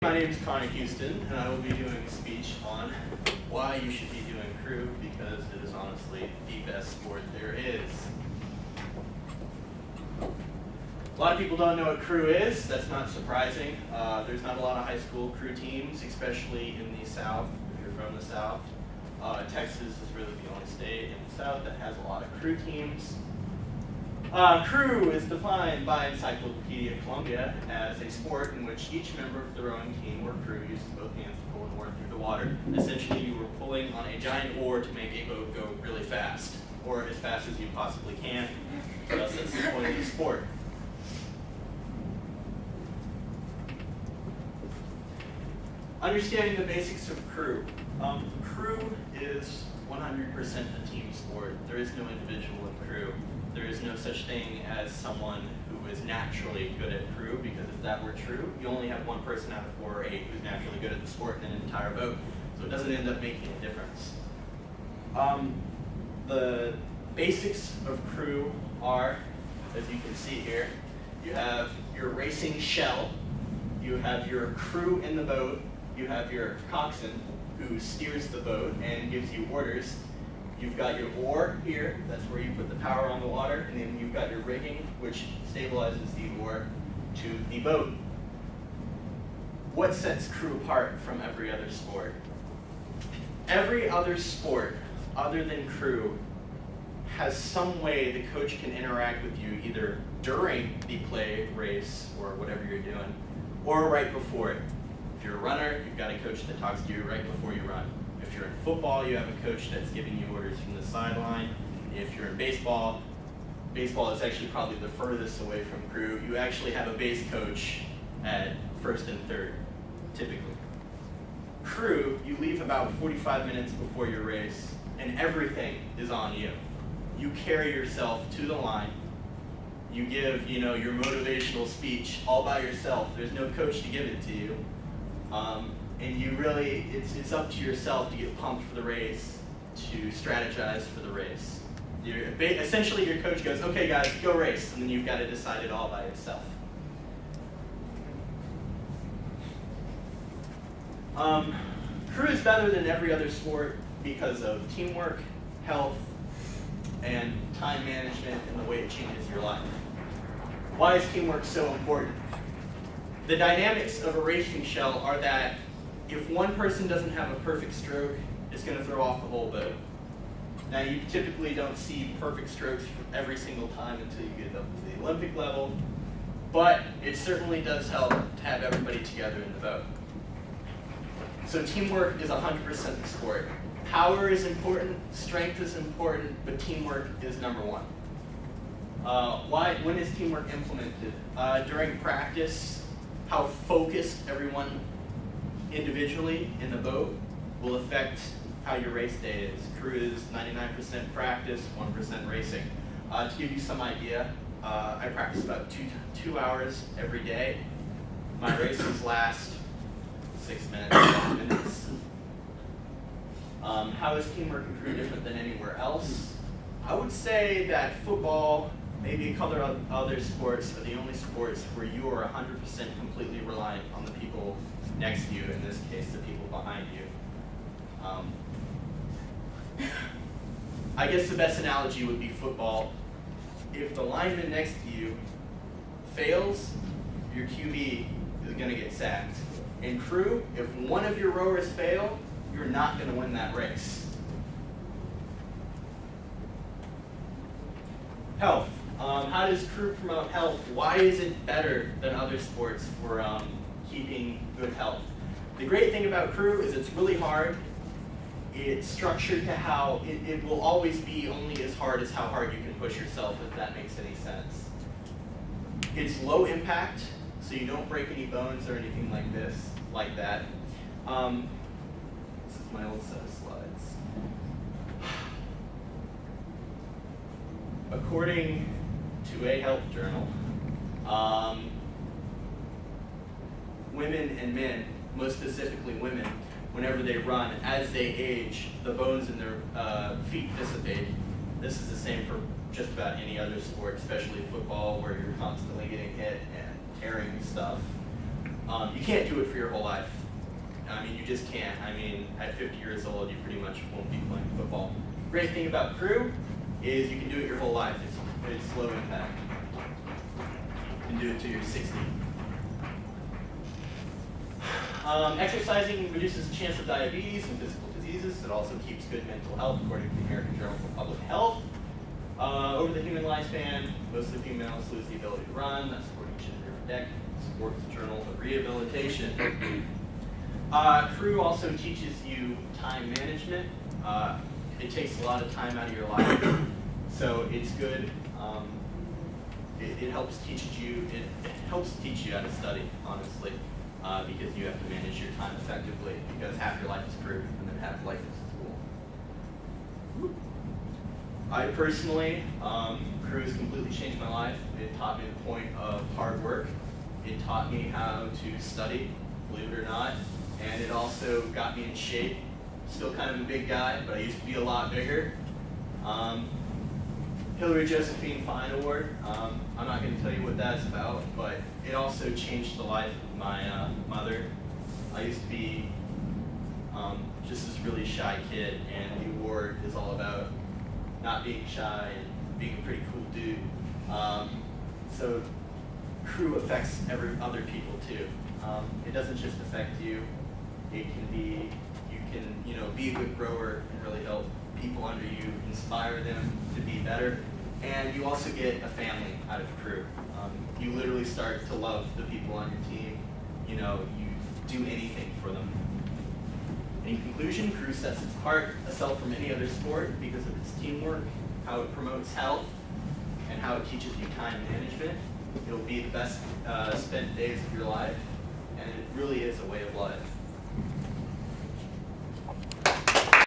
My name is Connor Houston, and I will be doing a speech on why you should be doing crew, because it is honestly the best sport there is. A lot of people don't know what crew is. That's not surprising. There's not a lot of high school crew teams, especially in the South, if you're from the South. Texas is really the only state in the South that has a lot of crew teams. Crew is defined by Encyclopedia Columbia as a sport in which each member of the rowing team or crew uses both hands to pull an oar through the water. Essentially, you are pulling on a giant oar to make a boat go really fast, or as fast as you possibly can. Thus, that's the point of the sport. Understanding the basics of crew. Crew is 100% a team sport. There is no individual in crew. There is no such thing as someone who is naturally good at crew, because if that were true, you only have one person out of 4 or 8 who's naturally good at the sport in an entire boat. So it doesn't end up making a difference. The basics of crew are, as you can see here, you have your racing shell, you have your crew in the boat, you have your coxswain who steers the boat and gives you orders. You've got your oar here, that's where you put the power on the water, and then you've got your rigging, which stabilizes the oar to the boat. What sets crew apart from every other sport? Every other sport, other than crew, has some way the coach can interact with you either during the play, race, or whatever you're doing, or right before it. If you're a runner, you've got a coach that talks to you right before you run. If you're in football, you have a coach that's giving you orders from the sideline. If you're in baseball, baseball is actually probably the furthest away from crew. You actually have a base coach at first and third, typically. Crew, you leave about 45 minutes before your race, and everything is on you. You carry yourself to the line. You give, your motivational speech all by yourself. There's no coach to give it to you. And you really, it's up to yourself to get pumped for the race, to strategize for the race. Essentially, your coach goes, okay guys, go race, and then you've got to decide it all by yourself. Crew is better than every other sport because of teamwork, health, and time management, and the way it changes your life. Why is teamwork so important? The dynamics of a racing shell are that if one person doesn't have a perfect stroke, it's going to throw off the whole boat. Now, you typically don't see perfect strokes every single time until you get up to the Olympic level, but it certainly does help to have everybody together in the boat. So teamwork is 100% the sport. Power is important, strength is important, but teamwork is number one. When is teamwork implemented? During practice, how focused everyone individually in the boat will affect how your race day is. Crew is 99% practice, 1% racing. To give you some idea, I practice about two hours every day. My races last 6 minutes, 7 minutes. How is teamwork and crew different than anywhere else? I would say that football, maybe a couple of other sports, are the only sports where you are 100% completely reliant on the people next to you, in this case, the people behind you. I guess the best analogy would be football. If the lineman next to you fails, your QB is going to get sacked. In crew, if one of your rowers fail, you're not going to win that race. Health. How does crew promote health? Why is it better than other sports for keeping good health? The great thing about crew is it's really hard. It's structured to how it will always be only as hard as how hard you can push yourself, if that makes any sense. It's low impact, so you don't break any bones or anything like that. This is my old set of slides. According to a health journal, women and men, most specifically women, whenever they run, as they age, the bones in their feet dissipate. This is the same for just about any other sport, especially football, where you're constantly getting hit and tearing stuff. You can't do it for your whole life. I mean, you just can't. I mean, at 50 years old, you pretty much won't be playing football. Great thing about crew is you can do it your whole life. It's low impact. You can do it till you're 60. Exercising reduces the chance of diabetes and physical diseases. It also keeps good mental health, according to the American Journal for Public Health. Over the human lifespan, most of the females lose the ability to run. That's according to the Deck, Sports Journal of Rehabilitation. Crew also teaches you time management. It takes a lot of time out of your life, so it's good. It helps teach you. It helps teach you how to study, honestly, because you have to manage your time effectively. Because half your life is crew, and then half life is school. I personally, crew has completely changed my life. It taught me the point of hard work. It taught me how to study, believe it or not, and it also got me in shape. Still kind of a big guy, but I used to be a lot bigger. Hillary Josephine Fine Award. I'm not going to tell you what that's about, but it also changed the life of my mother. I used to be just this really shy kid, and the award is all about not being shy and being a pretty cool dude. So crew affects other people too. It doesn't just affect you. It can be, you can be a good grower and really help people under you, inspire them to be better. And you also get a family out of crew. You literally start to love the people on your team. You do anything for them. In conclusion, crew sets itself from any other sport because of its teamwork, how it promotes health, and how it teaches you time management. It'll be the best spent days of your life, and it really is a way of life.